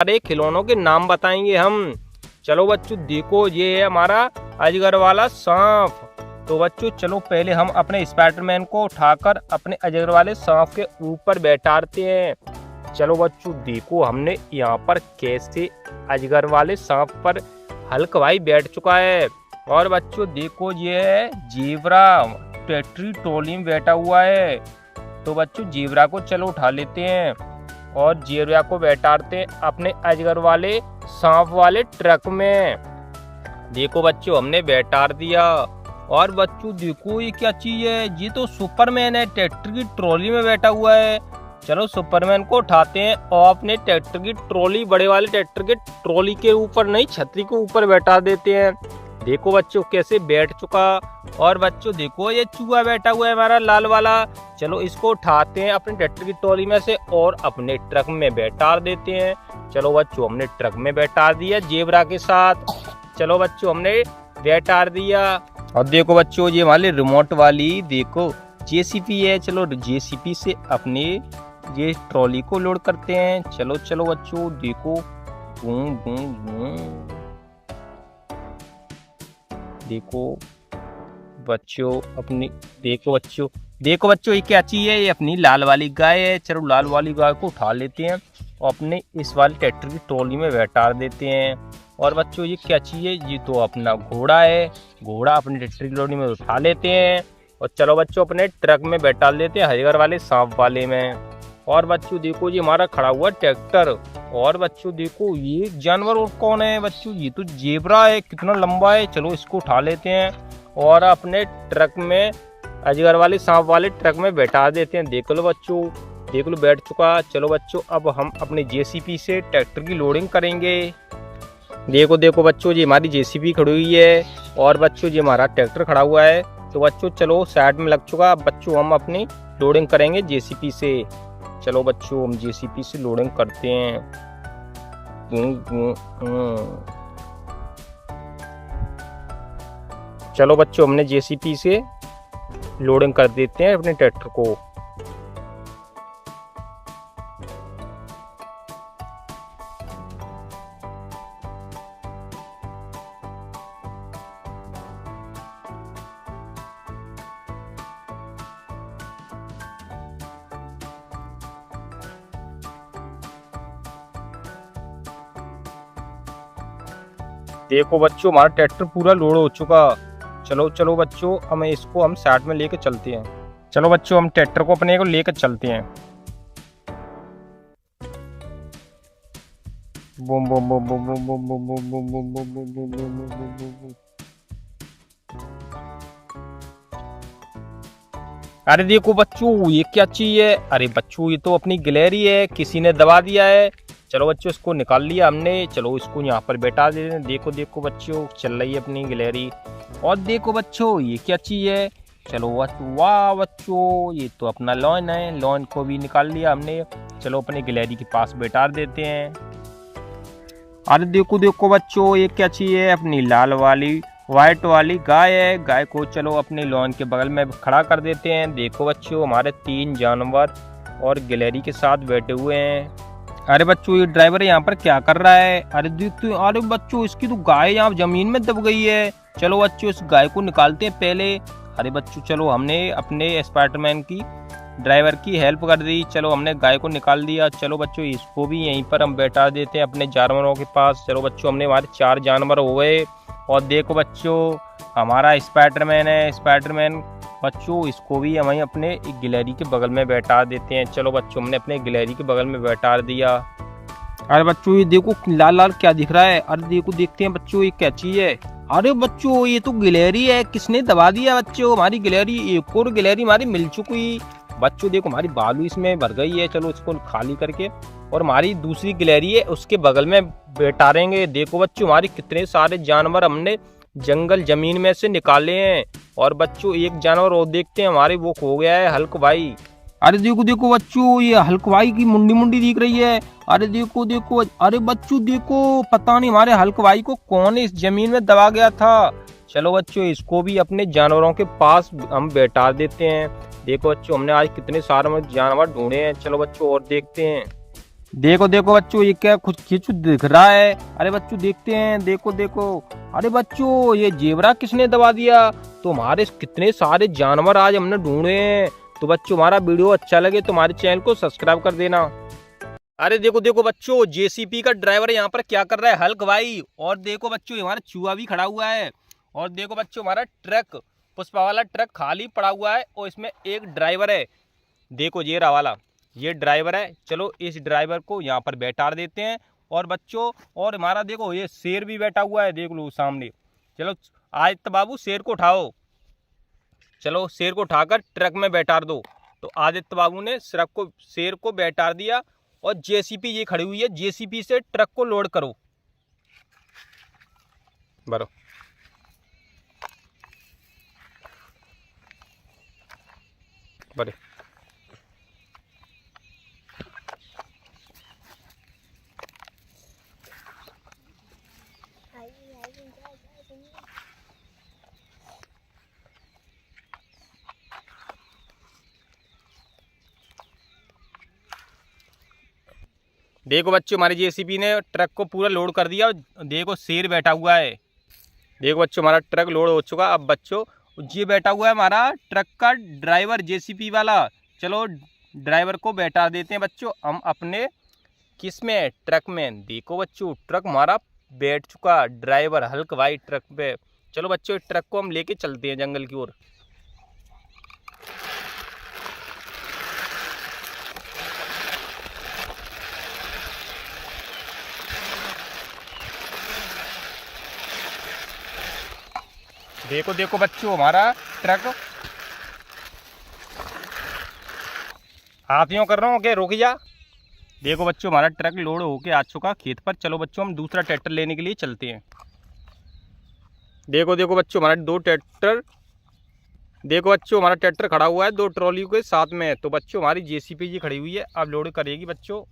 सारे खिलौनों के नाम बताएंगे हम। चलो बच्चों देखो, ये है हमारा अजगर वाला सांप। तो बच्चों चलो पहले हम अपने स्पाइडरमैन को उठाकर अपने अजगर वाले सांप के ऊपर बैठाते हैं। चलो बच्चों देखो, हमने यहाँ पर कैसे अजगर वाले सांप पर हल्क भाई बैठ चुका है। और बच्चों देखो, ये है जेब्रा, ट्रैक्टरी ट्रॉली में बैठा हुआ है। तो बच्चों जेब्रा को चलो उठा लेते हैं और जेब्रा को बैठाते हैं अपने अजगर वाले सांप वाले ट्रक में। देखो बच्चों, हमने बैठार दिया। और बच्चों देखो, ये क्या चीज है? ये तो सुपरमैन है, ट्रैक्टर की ट्रॉली में बैठा हुआ है। चलो सुपरमैन को उठाते हैं और अपने ट्रैक्टर की ट्रॉली, बड़े वाले ट्रैक्टर के ट्रॉली के ऊपर नहीं, छतरी के ऊपर बैठा देते हैं। देखो बच्चों कैसे बैठ चुका। और बच्चों देखो, ये चूहा बैठा हुआ है हमारा लाल वाला। चलो इसको उठाते हैं अपने ट्रैक्टर की ट्रॉली में से और अपने ट्रक में बैठा देते हैं। चलो बच्चों, हमने ट्रक में बैठा दिया जेब्रा के साथ। चलो बच्चों, हमने बैठा दिया। और देखो बच्चों, ये हमारी रिमोट वाली देखो जेसीपी है। चलो जेसीपी से अपने ये ट्रॉली को लोड करते हैं। चलो चलो बच्चों देखो, बूम बूम बूम। देखो बच्चों अपनी, देखो बच्चों ये क्या चीज है? ये अपनी लाल वाली गाय है। चलो लाल वाली गाय को उठा लेते हैं और अपने इस वाले ट्रैक्टर की ट्रॉली में बैठा देते हैं। और बच्चों ये क्या चीज है? ये तो अपना घोड़ा है। घोड़ा अपने ट्रैक्टर की ट्रॉली में उठा लेते हैं और चलो बच्चों अपने ट्रक में बैठा लेते हैं अजगर वाले सांप वाले में। और बच्चों देखो, ये हमारा खड़ा हुआ ट्रैक्टर। और बच्चों देखो, ये जानवर और कौन है? बच्चों ये तो जेब्रा है, कितना लंबा है। चलो इसको उठा लेते हैं और अपने ट्रक में, अजगर वाले सांप वाले ट्रक में बैठा देते हैं। देख लो बच्चों, देख लो बैठ चुका। चलो बच्चों, अब हम अपने जेसीपी से ट्रैक्टर की लोडिंग करेंगे। देखो देखो बच्चों, ये हमारी जेसीबी खड़ी हुई है और बच्चों ये हमारा ट्रैक्टर खड़ा हुआ है। तो बच्चों चलो साइड में लग चुका। बच्चों हम अपनी लोडिंग करेंगे जेसीपी से। चलो बच्चों, हम जेसीपी से लोडिंग करते हैं। चलो बच्चों, हमने जेसीपी से लोडिंग कर देते हैं अपने ट्रैक्टर को। देखो बच्चों, हमारा ट्रैक्टर पूरा लोड हो चुका। चलो चलो बच्चों, हम साइड में लेके चलते हैं। चलो बच्चों, हम ट्रैक्टर को अपने को लेकर चलते हैं। Boom boom boom boom boom boom boom boom boom boom boom boom boom boom boom boom boom. अरे देखो बच्चों, ये क्या चीज है? अरे बच्चों, ये तो अपनी गिलहरी है, किसी ने दबा दिया है। चलो बच्चों, इसको निकाल लिया हमने। चलो इसको यहाँ पर बैठा देते हैं। देखो देखो बच्चों, चल रही है अपनी गिलहरी। और देखो बच्चों, ये क्या चीज है? चलो वाह बच्चों, ये तो अपना लॉन है। लॉन को भी निकाल लिया हमने। चलो अपने गिलहरी के पास बैठा देते हैं। अरे देखो देखो बच्चों, ये क्या चीज है? अपनी लाल वाली व्हाइट वाली गाय है। गाय को चलो अपने लॉन के बगल में खड़ा कर देते हैं। देखो बच्चों, हमारे 3 जानवर और गिलहरी के साथ बैठे हुए हैं। अरे बच्चों, ये ड्राइवर यहाँ पर क्या कर रहा है? अरे देखो, अरे बच्चों, इसकी तो गाय यहाँ जमीन में दब गई है। चलो बच्चों, इस गाय को निकालते हैं पहले। अरे बच्चों चलो, हमने अपने स्पाइडरमैन की ड्राइवर की हेल्प कर दी। चलो हमने गाय को निकाल दिया। चलो बच्चों, इसको भी यहीं पर हम बैठा देते हैं अपने जानवरों के पास। चलो बच्चों, हमने हमारे 4 जानवर हो गए। और देखो बच्चों, हमारा स्पाइडरमैन है। स्पाइडरमैन बच्चों, इसको भी हम अपने एक गिलहरी के बगल में बैठा देते हैं। चलो बच्चों, हमने अपने गिलहरी के बगल में बैठा दिया। अरे बच्चों, ये देखो लाल लाल क्या दिख रहा है? अरे देखो, देखते हैं बच्चों ये क्या चीज है। अरे बच्चों, ये तो गिलहरी है। किसने दबा दिया बच्चों हमारी गिलहरी? एक और गिलहरी हमारी मिल चुकी। बच्चों देखो, हमारी बालू इसमें भर गई है। चलो इसको खाली करके और हमारी दूसरी गिलहरी है उसके बगल में बैठा रहेंगे। देखो बच्चों, हमारे कितने सारे जानवर हमने जंगल जमीन में से निकाले हैं। और बच्चों, एक जानवर और देखते हैं, हमारे वो खो गया है, हल्क भाई। अरे देखो देखो बच्चों, ये हल्क भाई की मुंडी मुंडी दिख रही है। अरे देखो देखो, अरे बच्चों देखो, पता नहीं हमारे हल्क भाई को कौन इस जमीन में दबा गया था। चलो बच्चों, इसको भी अपने जानवरों के पास हम बैठा देते हैं। देखो बच्चों, हमने आज कितने सारे जानवर ढूंढे हैं। चलो बच्चों, और देखते हैं। देखो देखो बच्चों, ये क्या कुछ खींच दिख रहा है। अरे बच्चों देखते हैं, देखो देखो। अरे बच्चों, ये जेबरा किसने दबा दिया? तो हमारे कितने सारे जानवर आज हमने ढूंढे हैं। तो बच्चों, हमारा वीडियो अच्छा लगे तो हमारे चैनल को सब्सक्राइब कर देना। अरे देखो देखो बच्चों, जेसीपी का ड्राइवर यहाँ पर क्या कर रहा है, हल्क भाई। और देखो बच्चों, हमारा चूहा भी खड़ा हुआ है। और देखो बच्चों, हमारा ट्रक, पुष्पा वाला ट्रक खाली पड़ा हुआ है और इसमें एक ड्राइवर है। देखो ये रहा वाला, ये ड्राइवर है। चलो इस ड्राइवर को यहाँ पर बैठा देते हैं। और बच्चों, और हमारा देखो ये शेर भी बैठा हुआ है, देख लो सामने। चलो आदित्य बाबू, शेर को उठाओ। चलो शेर को उठाकर ट्रक में बैठा दो। तो आदित्य बाबू ने शेर को बैठा दिया। और जेसीपी ये खड़ी हुई है, जेसीपी से ट्रक को लोड करो। भरो। भरे। देखो बच्चों, हमारी जेसीबी ने ट्रक को पूरा लोड कर दिया। देखो शेर बैठा हुआ है। देखो बच्चों, हमारा ट्रक लोड हो चुका। अब बच्चों, ये बैठा हुआ है हमारा ट्रक का ड्राइवर, जेसीबी वाला। चलो ड्राइवर को बैठा देते हैं बच्चों हम अपने किस में, ट्रक में। देखो बच्चों, ट्रक हमारा बैठ चुका, ड्राइवर हल्क भाई ट्रक पे। चलो बच्चों, ट्रक को हम लेके चलते हैं जंगल की ओर। देखो देखो बच्चों, हमारा ट्रक, हाथियों कर रहा हूँ कि रुक जा। देखो बच्चों, हमारा ट्रक लोड होके आ चुका खेत पर। चलो बच्चों, हम दूसरा ट्रैक्टर लेने के लिए चलते हैं। देखो देखो बच्चों, हमारा दो ट्रैक्टर, देखो बच्चों, हमारा ट्रैक्टर खड़ा हुआ है दो ट्रॉली के साथ में। तो बच्चों, हमारी जेसीपी जी खड़ी हुई है, अब लोड करेगी बच्चों।